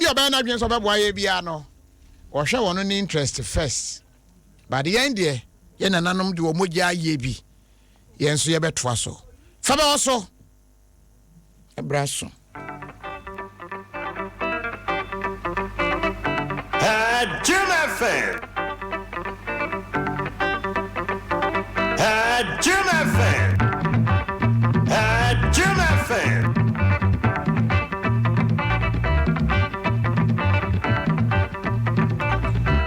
obi oba na dwen so beboa ye bia no wo hwe wono ni interest first but the end there ye nananom de wo mogya ye bi ye nso ye betoa so fa ba so ebraso Jim FM. Jim FM. Jim FM.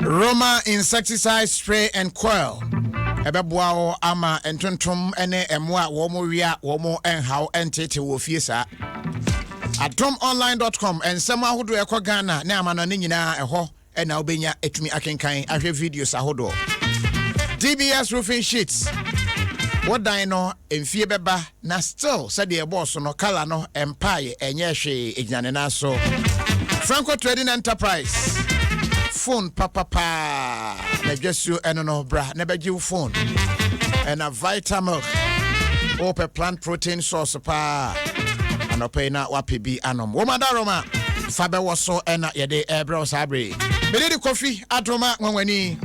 Roma insecticide spray and coil. Ebeboa ama entontom ene emwa wo mo wia wo mo enhaw entete wo fie sa. atomonline.com ensema hodo ekọ Ghana na amana ne nyina eho ena obenya etumi akenkan ahwe videos ahodo. DBS roofing sheets. What dino emfie beba na still said the boss no color no empire enye hwe eginane na so. Franco Trading Enterprise. Phone papa na jesu eno no bra na beji phone. And a Vitamilk. Ope plant protein source pa. Anope na wapibi anom. Womada Roma. Fabe waso ena yede ebra sabre. Beledi coffee atoma nwanwani.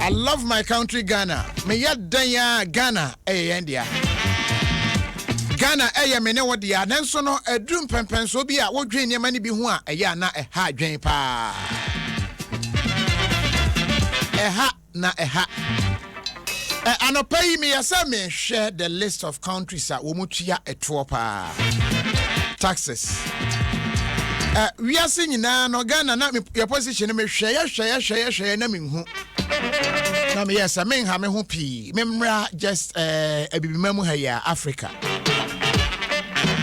I love my country Ghana. Me yadanya Ghana India. Ghana me ne wodia nanso no adum pempen so bi a wodwen ne mani bi ho a eya na ha dwen pa. Na anopai me yasa me share the list of countries a wo mutua eto pa. Taxes. We are singing na no Ghana na your position me hwe na me hu. Na me yes me ha me ho pi. Memra just abibimamu ha ya Africa.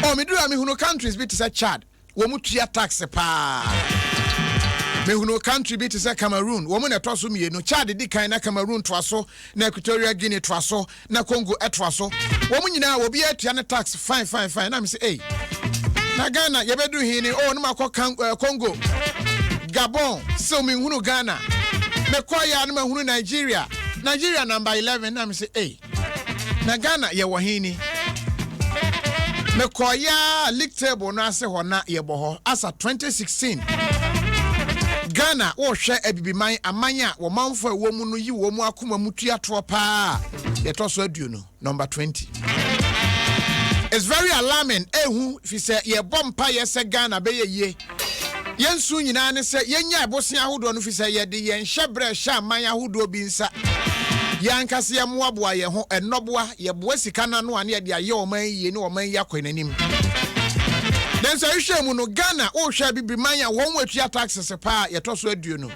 Oh me dura me hu no countries bit say Chad. Wo mutua tax pa. Me hu no country bit say Cameroon. Wo mu na to so me no Chad di kan na Cameroon to aso na Equatorial Guinea to aso na Congo to aso. Wo mu nyina wo bia tua ne tax fine. Na me say hey. Na Ghana yebedu hini no makọ Congo Gabon so me hunu Ghana me koya no hunu Nigeria number 11 na me say eh na Ghana ye wo hini me koya league table no ase ho na ye bo ho asa 2016 Ghana wo hwe abibiman amanya wo manfo a wo mu no yi wo mu akoma mutua to pa ye to so aduo number 20. It's very alarming. If you say ye bompa ye se Ghana be ye. Yen su nyina ne se yenya ebosia ahodo no fi se ye de yen hyebre hya man ahodo bi nsa. Yan kase ye moaboa ye ho enoboa ye boa sika na no ane de aye o man ye ne o man ya kwananim. Den so hwe mu no Ghana o hwe bibiman ya won watua taxes pa ye to so aduo no.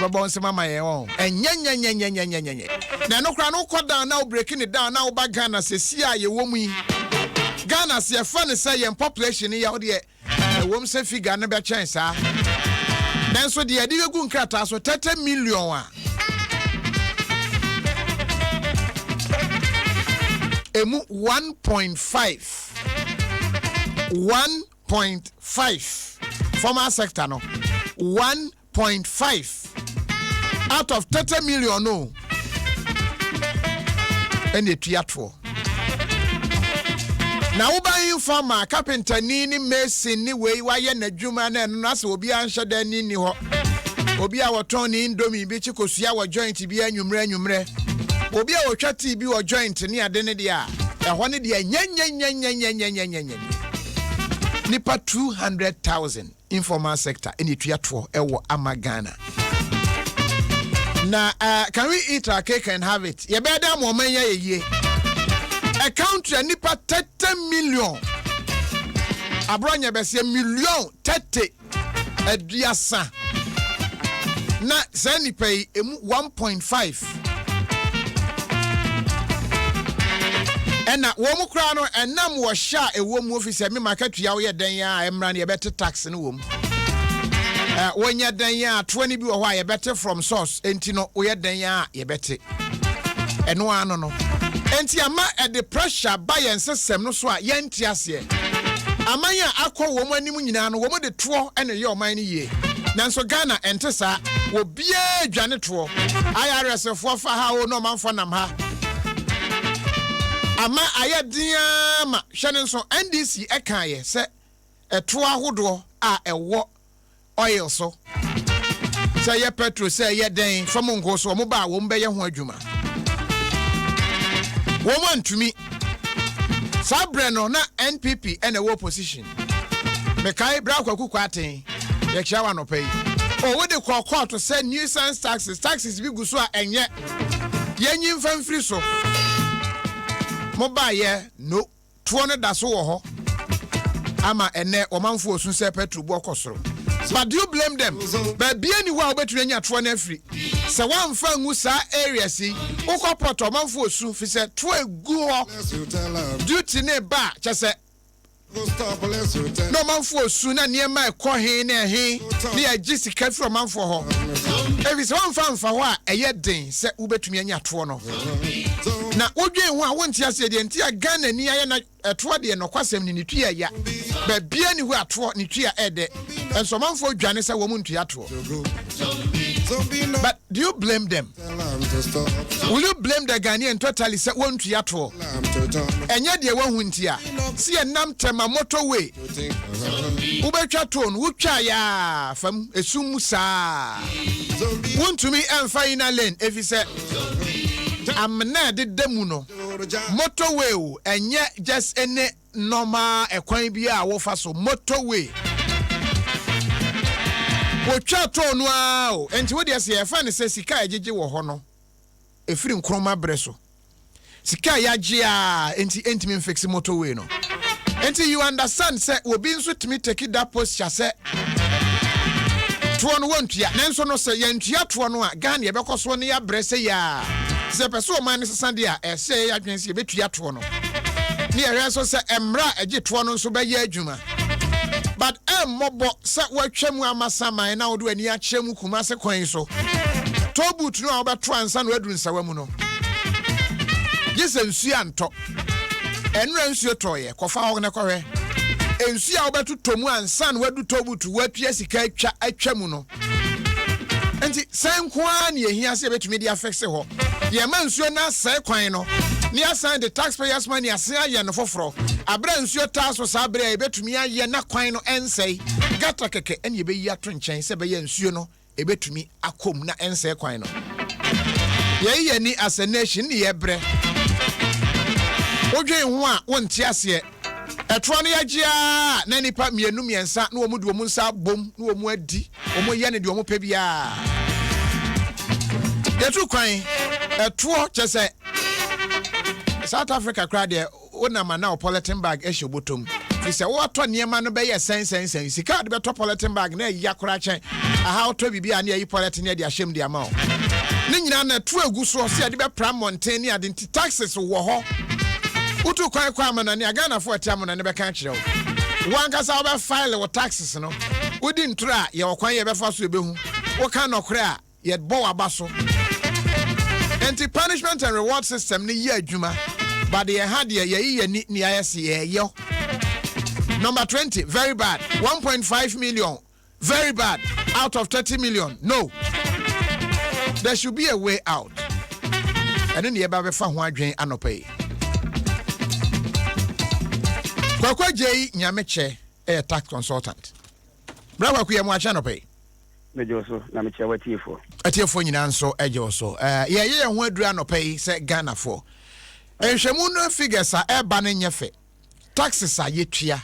Baba on se mama ye won. Enyenyenyenyenyenyenyenye. Na no kra no koda na o breaking it down na o ba Ghana se sia ye wo mu yi. Ghana se fan say yen population ya wo de wom se figure na be chance ah then so de ade gu nkrata so 30 million a emu 1.5 formal sector no 1.5 out of 30 million no and it yatwo. Na uba farmer carpenter ni mason ni we waye na dwuma na eno ase obi anhye da ni ho obi a woton ni indomie bi chikosua wo joint bi anwumre obi a wotwati bi wo joint ni ade ne dia eho ne dia nyenyenyenyenyenyenyenyenyenye nipa 200,000 informal sector eni tuato ewo amagana na can we eat our cake and have it ye be da mo man ye a country nipa 30 million abronya bese million 30 aduasa na sani pay emu 1.5 ena wo mu kra no enam wo hya ewo mu office me market ya wo ye dan ya emra na ye bete tax no wo mu wonya dan ya 20 bi wo ho ye bete from source enti no wo ye dan ya ye bete eno ano no enti ama the pressure by yen system no so a yenti ase amanya akọ wo mu anim nyina no wo mu de to ene ye oman ni ye nanso Ghana ente sa wo bia dwane to IRS fo fa ha wo no manfo nam ha ama ayediama hwene nso NDC ekaye se eto ahodo a ɛwɔ oil so say ye petrol say ye den from nko so mo ba wo mbɛyɛ ho adwuma wo mantumi sabre no na NPP and a opposition mekai bra kwaku kwaten ye kya wa no pay o we de court to say nuisance taxes bi guso a enye ye nyim famfiri so mo ba ye no to no da so wo ho ama ene omanfo osun say petrol bu okosoro. But do you blame them? But be anywhere about to any at one free. So one fan who saw area see, Oko Poto Manfo Su, he said, 12 go duty ne bar, just say, no man for sooner near my cohe near he, near Jessica from man for her. If it's one fan for what a yet day, said Uber to me and Yatuano. Now, Uge, who I want to say the entire gun and near a twadi and Oquasem Nitria ya, but be anywhere at what Nitria Ede, and some man for Janice a woman to Yatuo. But do you blame them? Will you blame the Ghanaian totally set one to Yatuo? And yet they won't here. See a namtema motorway. Ubechaton, Uchaya from Esumusa. Want to me and final lane if he said, I'm not the demuno. Motorway, and yet just any normal equine wofaso motorway. Ochaton wow, and what they say, I find says Sika Jiji wo hono. A free chroma breso. Sika Yajia, enti fix motorway no. Until you understand, say, we'll be so to me take it that posture, say, Tuan won't ya, Nanso no say, Yantia Tuanua, Gania, because one ya bresse ya. Say, Peso minus Sandia, say, I can see a bit Yatuano. Near also say, Emra, a jituano, so by Yajuma. But Mobo, sat what Chemwa Masama, and now do any Chemu Kumasa Coinso. Tobu to know about Trans and Redwin Sawamuno. Yes, and Sianto. Enrensuo toye kofa ogna kore ensu a obetu tomu ansan wadu tobu tu wapia sika atwa mu no enti senkwa na ehia se betumi dia fixe ho ye ma nsuo na sai kwan no ne asan the taxpayers money asan aye no foforo abra nsuo taso sa abra e betumi aye na kwan no ensei gata keke ene be yi ato nchen se be ye nsuo no e betumi akom na ensei kwan no ye ni as a nation ne ye bre Oje ho a wonte ase etro no yagea na nipa mienu miensa na omu de omu nsa bom na omu adi omu ye ne de omu pa bia yetu kwan etro chese South Africa crowd there onama na polythene bag ehye botom fi se wo ato niema no be ye sen sika de be to polythene bag na yakora chen aha oto bibia na yi polythene de ahyem de ama o ni nyina na etro egu so se de be pram mountain ni ade taxes wo ho Utu kwa amana ni Ghana for amana ne beka kire wo wankasa oba file wo taxes no udi ntura ye okwan ye befa so ebehu wo kan nokre a ye bo abaso anti punishment and reward system ni ye adwuma but ye had ye ni ayese ye yo. Number 20 very bad 1.5 million very bad out of 30 million no there should be a way out and then ye ba befa ho adwen anopai Kwa J Nyameche a tax consultant. Brava Kuya Mwachano pay. Mejoso, Namicha, what you for? A tear for Yanso, Ejoso. Yeah, where Drano pay, say Ghana for. And Shamuno figures are air banning your fe. Taxes are yet here,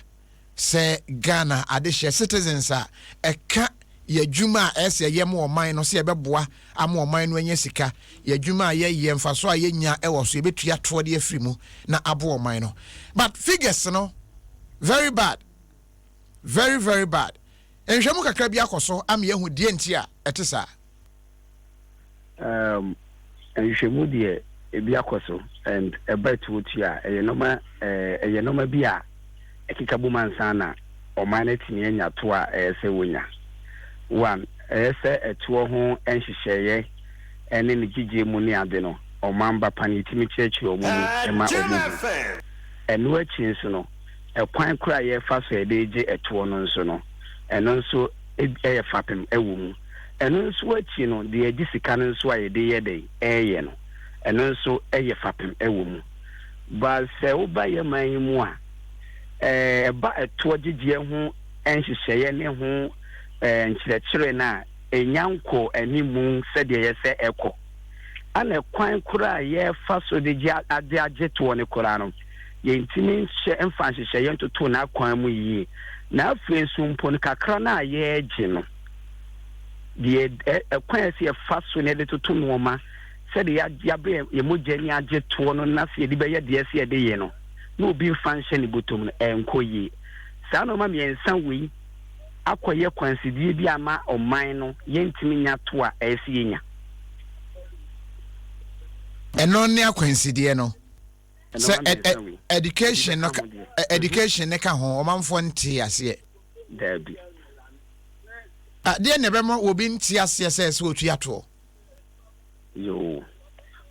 say Ghana, addition citizens are a cat. Ye juma es ye more mine or see a beboa, a more mine when yesika, ye juma ye and faso ye nya e was a bit ya toward ye frimu, na abo minor. But figures no very bad. Very, very bad. And Jamuka Krabia Koso, I'm ye who dientia, etisa. And Shemudia, a biacoso, and a betutia, a yanoma bia, a kikabuman sana, or mine tinia toa as a winner. One, a tour home and she share, and in the Gigi Muniadeno, or Mamba Panitimi Church or Muni, and no chinsono. A quine cry a fast a day at one sono, and also a fapping a woman, and also the Jessica so a day, and also a fapping a woman. But say, by your mind, moi, a toward Gigi enhyehyɛ ne ho nkyerɛkyerɛ na enyanko animu sɛdeɛ yɛsɛ ɛkɔ ana kwan kora yɛfa so de agye to ne kora no yɛntimi hyɛ mfa nhyehyɛ yɛntoto na kwan mu yi na afei so mpo no kakra na yɛgye no de kwan ɛsɛ yɛfa so ne de toto nneɛma sɛdeɛ yɛabrɛ yɛmogya ni agye to no na sɛ yɛde bɛyɛ deɛ sɛ yɛde yɛ no na obi mfa nhyɛ ne bɔtɔm no ɛnkɔ yi saa nneɛma mmiɛnsa wei akɔyɛ kwansidie bi ama ɔman no yɛntimi nya to a ɛsɛ yɛnya ɛno ne akwansidie no sɛ education no education ne ka ho ɔmanfo nte aseɛ dabi deɛ ne bɛma obi nte aseɛ sɛ ɛsɛ otu ato yo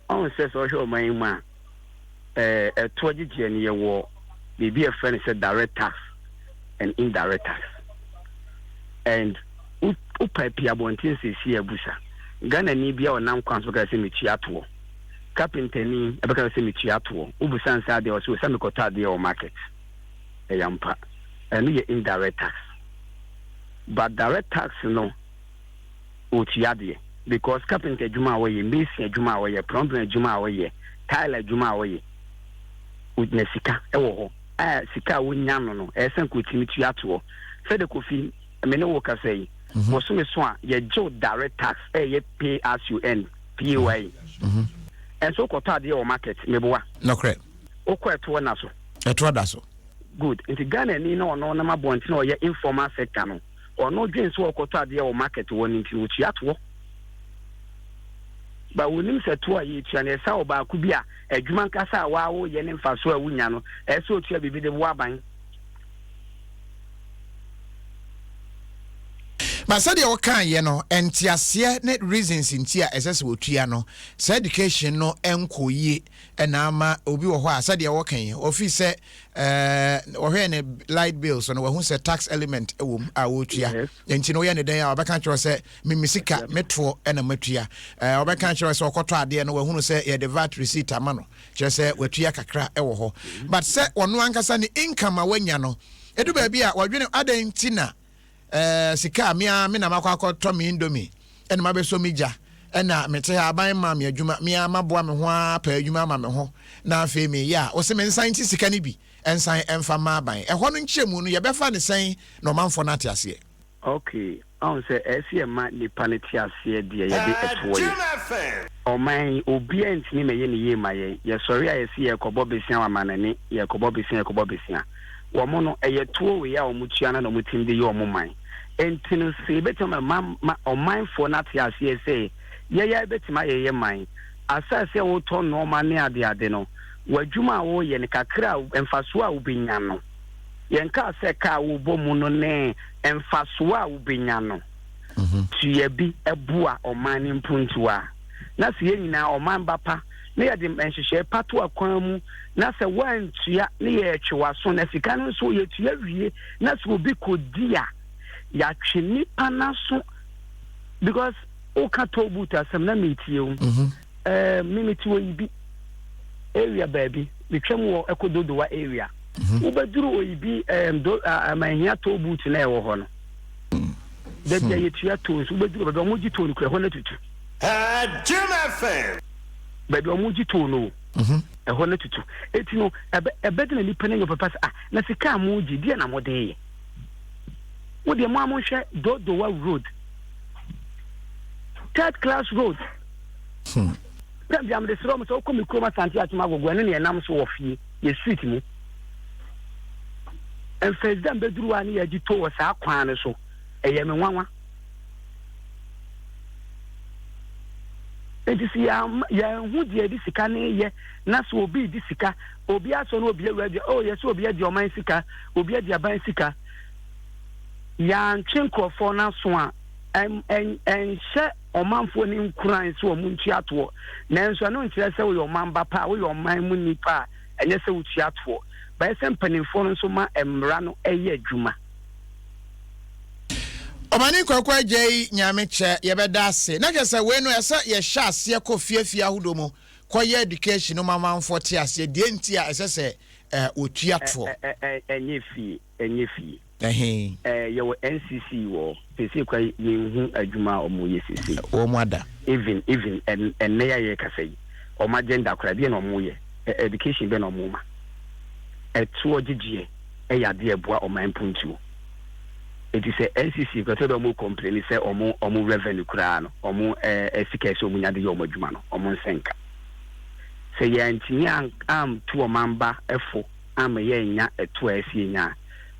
on sɛ sɛ ɔhwɛ ɔman mu a ɛto gyegye ne yɛwɔ biribi a friend sɛ direct tax and indirect tax and upapi abɔnten sɛsi abusa Ghana ni bia ɔnam kwan so ka sɛ metua to carpenter ni ebeka sɛ metua to ubusa nsa de ɔsɛ sɛ mekɔtɔ ade o market ɛyampa ɛno yɛ indirect tax but direct tax no otua de because carpenter adwuma a wɔyɛ mason adwuma a wɔyɛ plumber adwuma a wɔyɛ tile adwuma a wɔyɛ na sika ɛwɔ hɔ sika a wonya no ɛsɛn ko timi tua to sɛ de kofi me ne wo ka sɛ wɔso me so a yɛgye direct tax ɛyɛ pay as you earn PAY and so kɔtɔ ade wɔ market meboa no correct okɔ ɛto na so ɛto da so good nti Ghana ni na ɔno na mabɔnten na ɔyɛ informal sector no ɔno dwen so ɔkɔtɔ ade wɔ market wɔ ne nti otua to ba wonim sɛ to a yɛtua ne ɛsa ɔbaako bi a adwuma nkasa a waawo yɛ ne mfa so a wonya no ɛsɛ otua bibi de wo aban ma said your can ye no entiaseɛ ne reasons nti a ɛsɛ sɛ wotua no sɛ education no enko yi ɛna ama obi wɔ hɔ a said your can ye ofi sɛ wɔhwɛ ne light bills no wɔhu sɛ tax element ɛwɔ a wotua enti no yɛ ne den a ɔbɛka kyerɛ sɛ mimisika metro ɛna matua ɔbɛka kyerɛ sɛ ɔkɔtɔ adeɛ no wɔhu sɛ yɛ de VAT receipt ama no kyerɛ sɛ watua kakra ɛwɔ hɔ but sɛ ɔno ankasa ne income a wanya no edu baabi a wɔdwene adentina sika me na makɔ to me indomie ene ma beso mi gya ena mete aban ma me adwuma me amaboa me ho apa adwuma ma me ho na afi me ya o se me nsan ti sika ni bi ensan emfa ma aban ɛhɔ no nkyemu no ye befa ne san na ɔmanfo na ate ase okay on se ese ma nipa ne ti ase de ye de ɛto ye ɔman obi antini me ye ne ye ma ye sɔre a ye se ye kɔbɔ besia wa manani ye kɔbɔ besia wo mo no ɛyɛ to we ya o mutua na mo tim de ye o mo man entinu se betima ma ɔmanfo na te ase se ye betima ye man asase wo to no ma ne ade no wadwuma wo ye ne kakra emfaso a wobenya no yenka se ka wo bomu no ne emfaso a wobenya no tuye bi ebua ɔman ne mpuntua na se ye nyina ɔman bapa ne ye de enhyehyɛ pato akwan mu na se wantua ne ye twewa so na sika no so ye tua wie na se obi kodia ya twini panaso because o ka to buta sem na metie o mimiti wo yibi area baby betwam wo ekododowa area wo baduru o yibi amahia to buta na e wo ho no da dia yetua to so baduru ba mo gi to no kura ho na tutu Jim FM ba bi mo gi to no e ho na tutu eti no ebe de na nipa na yo papa na sika mo gi dia na mo de wo de mo amhwe dodowa road third class road Pem jam de sro mo so komi kroma santi atuma gogo ne ne nam so wo fie ye street mu en president beduru ani ya gi to wo sa kwan ne so eye me nwanwa enti si ya hu de di sika ne ye na so obi di sika obi aso no obi awadi oh yes obi adi oman sika obi adi aban sika ya ntwenkrofo na so a hye omanfo ni nkuran so omuntu ato nanso no nkyerɛ sɛ wo oman bapa wo oman mu nipa ɛnyɛ sɛ wutu ato ba ɛsɛ mpanimfo no so ma emra no ɛyɛ adwuma Omani kwakwa jei nyame che yebeda ase na kese we no ese ye hya ase ko fiafia ahodo mu koye education no mamanfo te ase de ntia ese se otua to enye fie Your NCC war, they say, quite you a Juma or Muyesi, or mother. Even, and Naya Cafe, or my gender, Cradian or Muye, education ben or Muma. A 2 GG, a dear boy or my puntu. It is a NCC, because I don't complain, say, or more revenue crown, or more efficacy of Munya de Yomajumano, or Monsenka. Say, Yantian, to a mamba, a 4, I'm a year, a 2 year.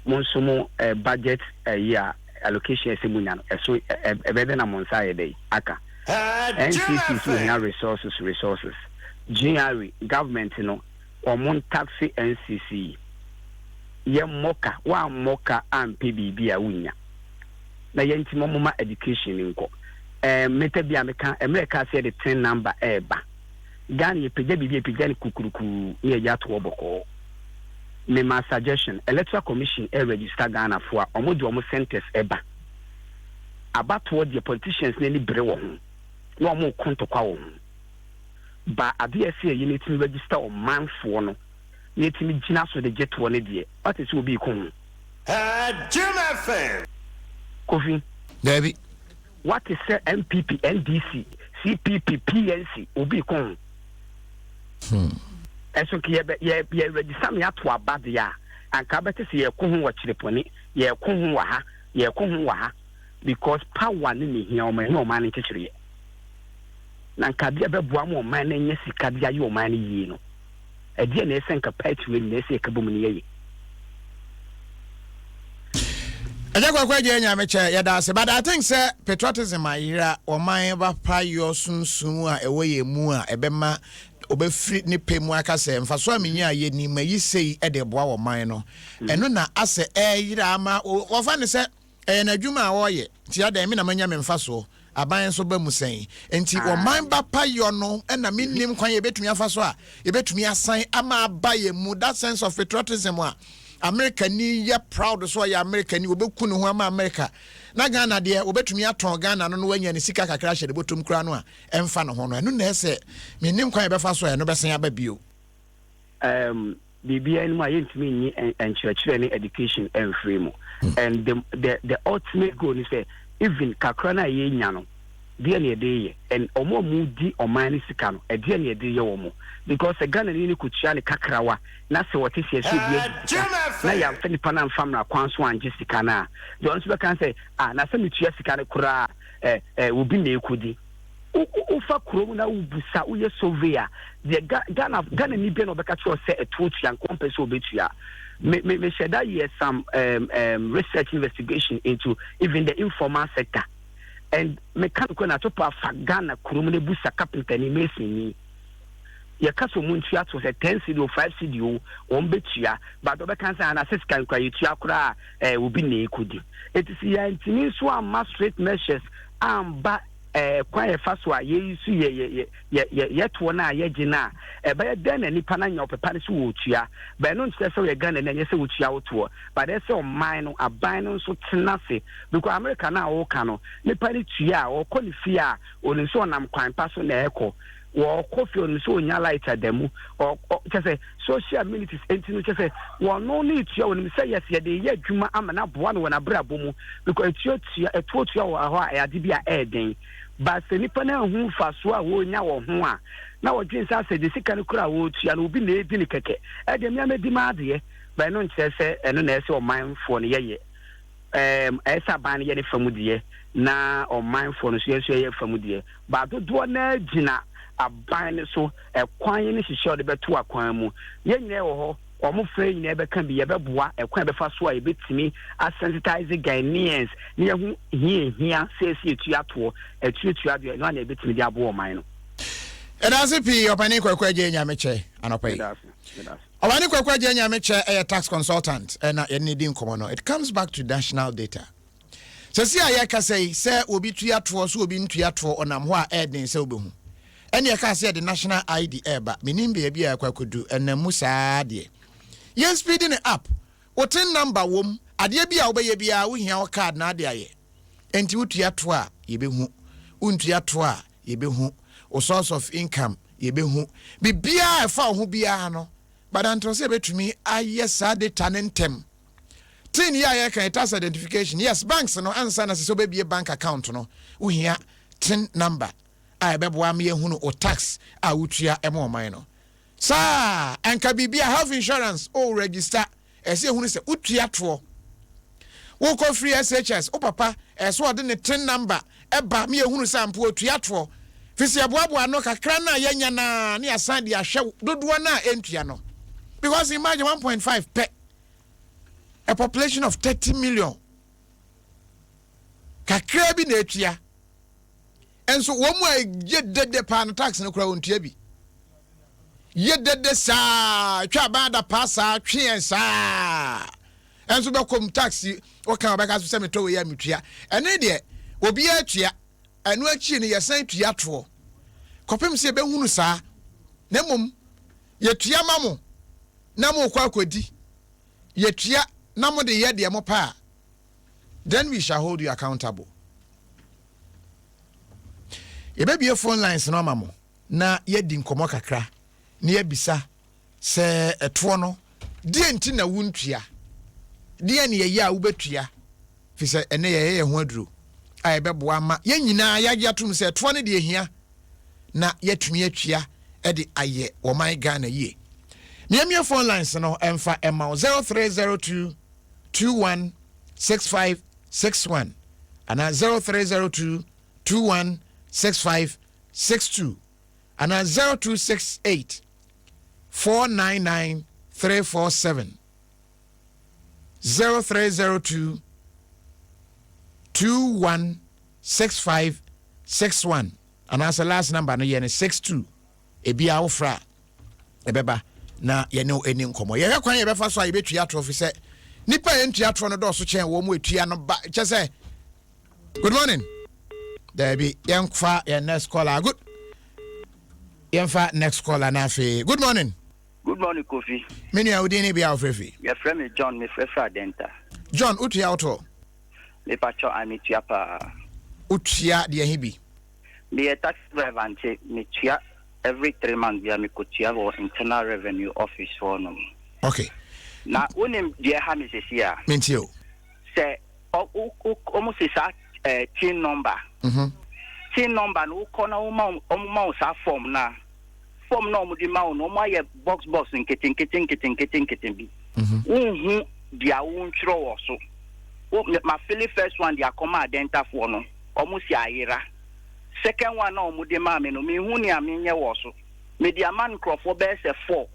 Monsumo budget a year allocation as a munyan, so a better than Monsai day. Aka NCC resources. GRE government, or Mon taxi NCC. Ye moka, moka and PBB a winya. Na yentimoma education in co. Metabi America said the 10 number eba. Gani PJB Pijani Kukuruku near Yatwoboko. My suggestion, Electoral Commission register Ghana for almost centers eba. About what the politicians nearly brew no more conto cow. But I dare say you need to register on man for no. You need to be generous with the jet one idea. What is will be cool? Jim FM. Coffee. Debbie. What is MPP, NDC, CPP, PNC will be cool? Eso ki ye register me ato abade ya anka bete se ye kohun wa chireponi ye kohun wa ha because power ni hia o man no man nkekere na anka bia beboa mo man na nya sika bia ye o man yi no e de na ese nka patwe ni ese kabum ni ye Aja kwa je nya meche ya da se but I think say patriotism ayira o man ba pa yo sunsun a ewo ye mu a ebema obefri ni pemu aka se mfaso amenya ye ni mayi sei e de boa wo man no eno na ase yira ama wo fa ne se na adwuma a wo ye ti ada me na manya me mfaso aban so ba musen enti wo man ba pa yo no na minnim kwan ye betumi afaso a ye betumi asan ama abaye mu that sense of patriotism a America ni ya proud so ya America ni obeku ne ho ama America na Ghana de obetumi aton Ghana no wanya ne sika kakra hye de botum kra no a emfa no ho no eno na ese minnim kwan befa so ya no besen aba bio bibia ni ma yentimi ni enchirechire ni education and free mo and the ultimate goal is say even kakra na ye nya no de na de ye and omo mu di omani sika no e de na de ye wo mo because Ghana ni kutua ne kakrawa na se wote se so bia na ya fani pana famra kwanso anje sika na de onso be kan say na se metua sika ne kura obi na ekudi ufa krom na ubusa uye surveyor the Ghana ni be no be ka cho say etuotua nkompeso obetua me sheda here some research investigation into even the informal sector and mechanical na topa fa Ghana krom ne busa carpenter ni mason ni ya kaso muntua to say 10 cedi or 5 cedi o betua but obe kan say na siskan kwa yitua kura obi na ekudi it is ya ntimi so am straight measures amba kwa ye faso a ye su ye to na ye gina be den na nipa na nya opepa ne so wotua be no ntse so ye Ghana na nye se wotua woto but they say o man no aban no so tenase because America na wo ka no nipa ni tua o ko ni fie a oni so nam kwan pa so na ekọ wo coffee on so nya light ademu or say social amenities entinu say wo no need to when say yes ye dey adwuma amana boa no na brabo mu because etuotua wo ho a ade bia eden but se nipa na hu faso a wo nya wo ho a na wo dwen sa se de sika ne kura wo tua no obi na edi ne keke e de me amedi ma ade ba no nche se eno na ese o mindful ne ye esa ban ye ne famudie na o mindful no so ye famudie ba dodo na gina aban so kwan ne hihye de beto akwan mu ye nyine wo ho omo frɛ nyine be kan bi ye beboa kwan be fa so a ye betimi a sensitize Ghanaians ne hu hia sesi etu ato etu ade no na ye betimi de abo oman no edase pi opani kwakwa je nya meche anopai opani kwakwa je nya meche tax consultant na ye ne din komo no it comes back to national data sesi aye ka sei se obi tu ato so obi ntu ato onam ho a edin se obehu ene ya ka say the national ID eba menim be bia akwakodu enamu saa de yen speeding it up wotin number wom ade bia obeye bia wo hia wo card na ade aye enti wotua to a yebehu untua to a yebehu o source of income yebehu bibia efa ho bia no badanto se betumi aye saa data nentem tin ya ya kan tax identification yes banks no ansa na se be bank account no wo hia tin number a bebo am ye hunu o tax a wutua emo man no sa anka bibia health insurance o register ese hunu se utua to wo ko free SHS o papa so ode ne tin number eba me hunu sampo otua to fisi aboabo no kakra na yanya na ne asan de ahwe dodo na entua no because imagine 1.5 pe a population of 30 million kakra bi na etua enso wo mu ye dede pa no tax no kura wontua bi ye dede sa twa ba da pasa twen sa enso be kom taxi o kan ba ka so se me to we ya metua ene de obi atua anu achi ne yesan tua to kopem se be hunu sa na mum ye tua mamo na mo kwa akodi ye tua na mo de ye de mo pa then we shall hold you accountable. Ye be be phone lines no mamo na ye di nkomo kakra na ye bisa se eto no de enti na wuntua de ne ye ya wo betua fi se ene ye ho aduro a be boa ma ye nyina ya atum se eto ne de ehia na yetumi atua e de aye wo man Ghana ye me phone lines no emfa ema 0302 216561 ana 0302 216562 ana 0268 499 347 0302 216561 ana sa last number no yene 62 ebia wo fra ebeba na yene eni nkomo ye kwan ye befa so a ye betua to fi se nipa ye ntua to no do so chen wo mu etua no ba che se good morning there be yenfa your next caller good yenfa next caller na fe good morning Kofi menu awdini bia ofrefi your friend is John me frefa denta John utua auto le pacho amitua pa utua de hibi me tax driver nche me tua every 3 months via me kutia for internal revenue office for no okay na unim de ha me sesia mentio se almost is tin number tin number no kona o sa form na mo di ma no ma ye box nketen bi dia wonchro wo so ma feel first one dia come identify for no almost ayira second one no mo di ma me no me hu ni amenye wo so me dia man crofo be se 4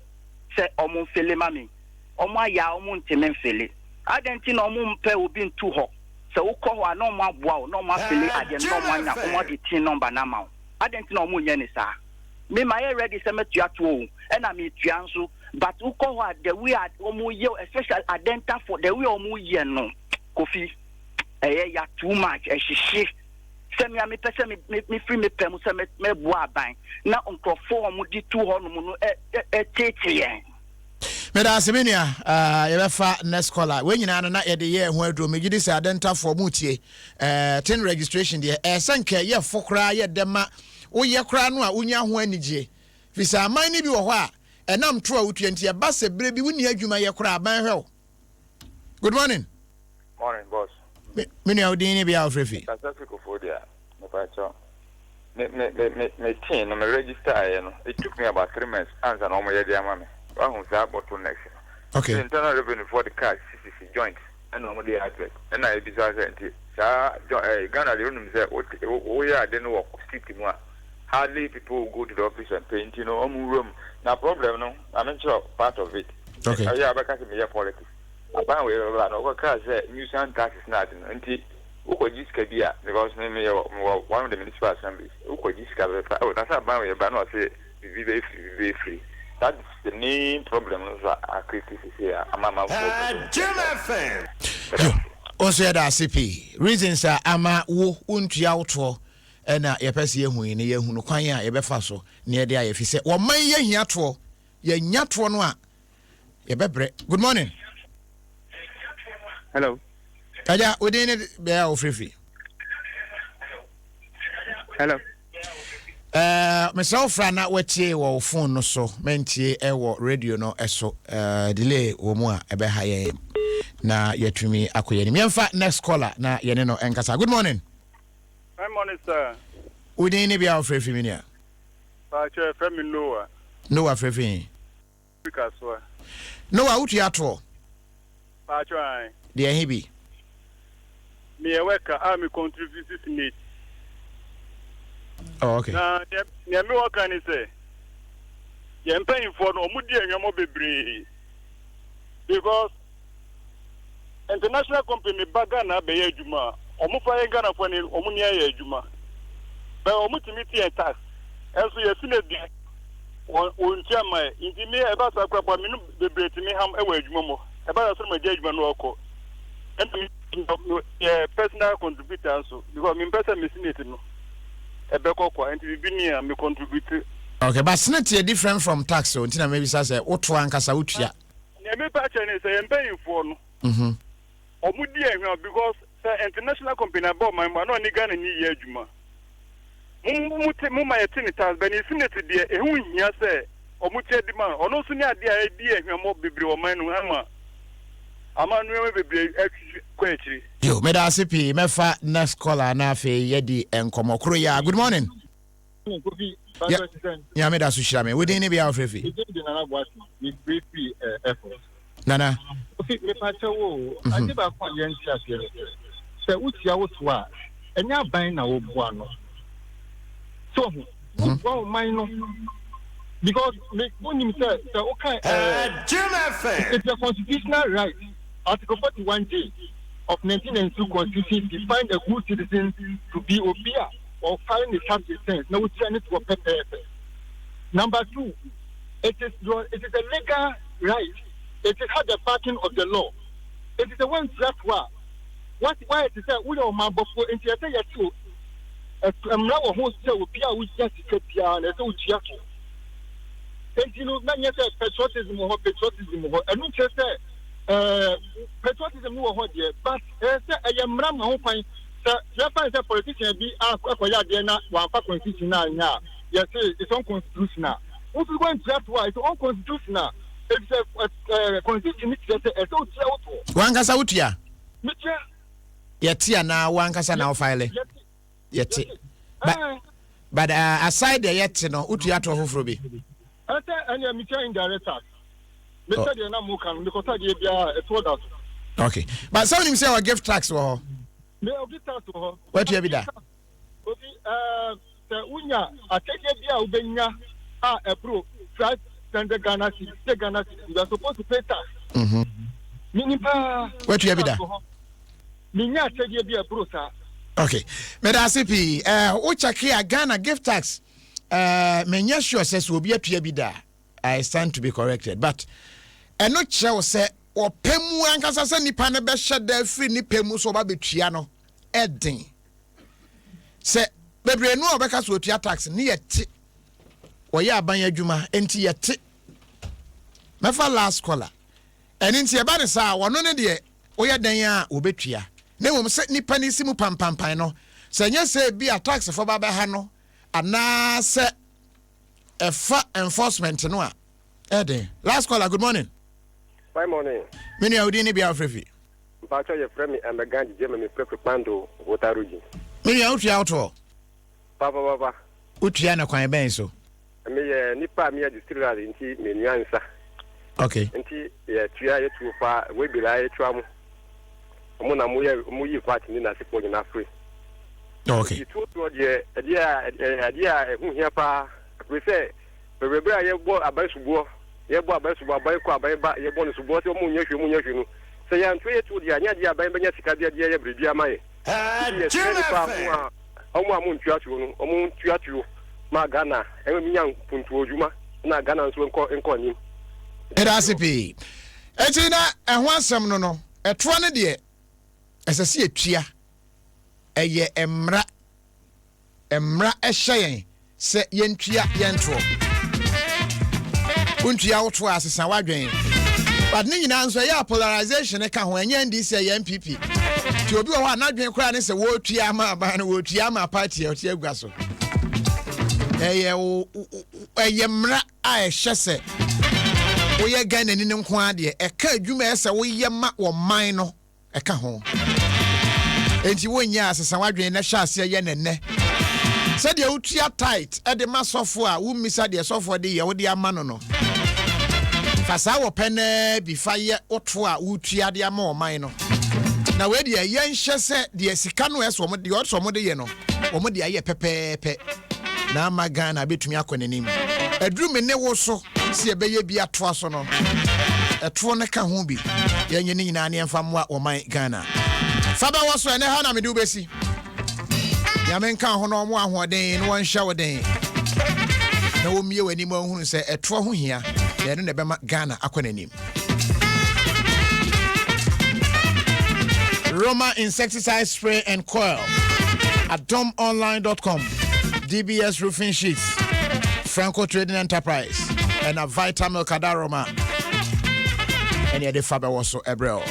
se omo fele ma me omo aya omo nteme fele adenti na omo mpe obi ntu ho se ukọ ho na omo aboa na omo fele ade na omo anya omo di tin number na ma adenti na omo nya ni sa me my ready se metua to o e na me tua nso but ukọ ho the way omo ye especially identify for the way omo ye no Kofi ya too much e hihye se me me pese me free me pem se me boa ban na onkrofo omo di 200 no tete yen me da semenia ye befa next caller we nyina no na ye de ye ho aduro me gidi se identify for mutie tin registration de senke ye fokra ye dema wo ye kra no a unya ho anigye fisa aman ni bi wo ho a enam to a wutua ntie ba se bre bi wuni adwuma ye kra aban hwe good morning boss me ni awdin ni bia ofrefi Pacific for there me pacho me tin no me register aye no it took me about 3 months answer no mo ye dia ma me who say bottleneck okay the internal revenue for the cash CCC joint and no mo dey address and I be so say Ghana the room say we are then work city mu hardly people go to the office and paint room na problem no I'm not sure part of it okay yeah because me politics about we no cause new sound taxes not until uko jiska bia because me one of the municipal assemblies uko jiska that's about we ba no say be free. That's the main problem that I criticize here. Jim FM. Also da CP reasons are ama wo untua auto na ye pese ye hu ni ye hu no kwan a ye befa so na ye de aye fi se wo man ye hia to ye nya to no a ye bebre good morning hello kaja odin be a ofrefi hello myself na wetie wo phone no so mentie e wo radio no eso delay wo mu a ebe ha ye na yetumi akoyeni miemfa next caller na yene no enkasa. Good morning. Good morning, sir. Udi ni bia ofrefi minia. Pacho from Noah. Noah frefi. Because Noah uti ato. Pacho ai. Dia hibi. Me worker I me contribute in it. Oh, okay. Na me worker ni say. Ye paying for no mu die nwamo bebre. Because international company baga na be adwuma. Omu fa Ghana for ni omu ni aye adwuma. But omu timiti en tax. Enso ye sine di on chama inti me e ba sa kwapa me no bebre timi ham e wa adwuma mo. E ba so ma je adwuma no okọ. Personal contributor so because me person me sinete no e be kokwa enti bi ni me contribute. Okay, but senate is different from tax so until maybe say oto ankasa utua. Na me pa chene say empaying for no. Omudi ehwa because international company about my man no ni Ghana ni ye adwuma. Mu ma yetini tax be ni sinete de ehu hia say omuti edi man ono so ni ade a edi ehwa mo bebre o man no ama we bebre kwetri. Yo, me da sipi mefa next caller na fe yedi enkomo kro ya. Good morning. Yeah, me da su shira me. We dey ni bia ofrefi. Nana. Me pa chewo, ade ba kwa ye ntia se. Se utia woto a, enya ban na wo boa no. So, wo man no. Because me onim say okay Jim FM. It's a constitutional right. Article 41J of 1992 Constitution defines a good citizen to be obedient or filing a tax return. Now we turn it to a paper. Number 2, it is a legal right. It has the backing of the law. It is the one that why it is that we don't mind before into a two. Now a host will be a we just get and a two jacket. And you know, not yet patriotism or and we just say patriotism more here, but I am Ram home fine. Japan is a politician be acquired there now, one constitutional now. Yes, it's unconstitutional. If we go into that why it's unconstitutional. It's a constitution it's so Wankasa utia. Micha. Yetia na wankasa na file. Yeti. But aside the yeti no utia to hofro bi. And you're meeting director. Mr. Diana Mokan, because I gave you a product. Okay. But some of them say our gift tax or may I give tax to her? What do you have that? The Unya, I take it here, Ubenya, a pro, standard Ghana, Ghana, you are supposed to pay tax. What do you have that? Minya, take it here, bro, sir. Okay. Medasipi, Uchakia Ghana gift tax. Menya sure says will be a piabida. I stand to be corrected, but and not shall say or pemu ankasa se nipa ne be hye free ni pemu so ba betua no edin se bebre no obeka so otua tax ni yeti oya aban adwuma enti yeti mefa last caller enti e ba ne sa wono ne de oya dan a obetua na mom se nipa ni simu pampampan no se nya se bi a tax for ba ha no ana se efa enforcement no a edin. Last caller, good morning. Good morning. Many are within the Afrifi. Pacho, your friend, and the Ganji German, Prefer Pando, Wataruji. Many out here out. Papa, Utiana Quine Benso. I mean, Nipa, me a distiller in tea, Miansa. Okay. And tea, Tria, too far, we be like Tram. Mona Muyi party in a support in Africa. Okay. You told the idea, who here, we say, the rebel, I bought a best war. Ye bo abasu ba kwa ba ye bo no so bo se mu nyahwe no se ya ntwe to dia nya dia ba benya sika dia dia ye brebia mai omo amu ntwa tuo no omo ntwa tuo ma Ghana e me nya puntu odwuma na Ghana nso enko nim erasipi etina ehwo asem no etro ne de esese etua eye emra ehye yen se yentua yentro untua woto asesa wadwen but ni nyina nso ya polarization e ka ho anya ndc ya MPP ti obi wo anadwen kura ne se wo tua ma ba ne wo tua ma party o ti agua so eye mra a ehye se woyɛ Ghana ni nko ade ɛka adwuma ɛsɛ woyɛ ma wo man no ɛka ho enti wonya asesa wadwen na hya ase yɛ nenne sɛ de wotua tight ɛde ma sɔfo a wo misa de sɔfo de yɛ wo de ama no no fasa wo pɛnɛ bi fa yɛ oto a wotua de ama wo man no na we de yɛ nhyɛ sɛ de sika no ɛso mo de ɔso mo de yɛ no wo mo de ayɛ pɛpɛɛpɛ na ama Ghana betumi akɔ nanim aduru me ne wo so si ɛbɛyɛ bi atoa so no ɛto ne ka ho bi yɛnyɛ ne nyina ne ɛmfa mmoa wo man Ghana fa ba wo so ɛne ha na me de wobɛsi nyame nka ho no mo ahoɔden no wɔnhyɛ wo den na wo mie w'anim ahunu sɛ ɛto ho hia yɛno ne bɛma Ghana akɔ nanim Roma insecticide spray and coil at domonline.com DBS roofing sheets Franco Trading Enterprise and a Vitamilk Adaroma and yet the Faber was so ebrel.